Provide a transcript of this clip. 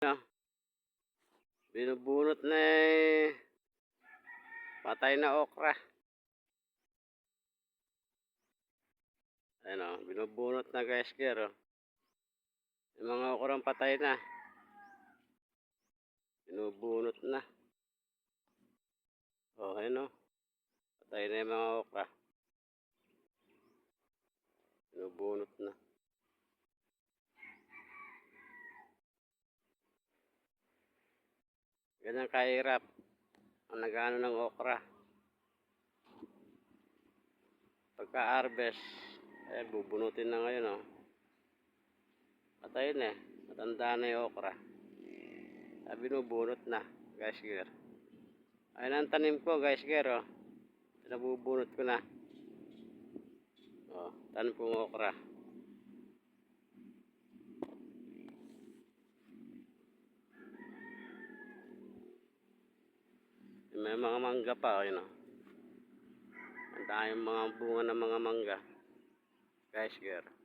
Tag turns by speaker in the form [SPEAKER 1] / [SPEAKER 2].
[SPEAKER 1] No, binubunot na patay na okra. Ayun binubunot na guys, gero. Yung mga okrang patay na. Binubunot na. Ayun patay na yung mga okra. Binubunot na. Ganyan kahirap ang nag-ano ng okra. Pagka-harvest, bubunutin na ngayon, patay na matanda na yung okra. Binubunot na, guys, gero. Ayun ang tanim ko, guys, gero. Nabubunot ko na. Tanim kong okra. May mga mangga pa, yun. Ang daming mga bunga ng mga mangga. Guys, girl.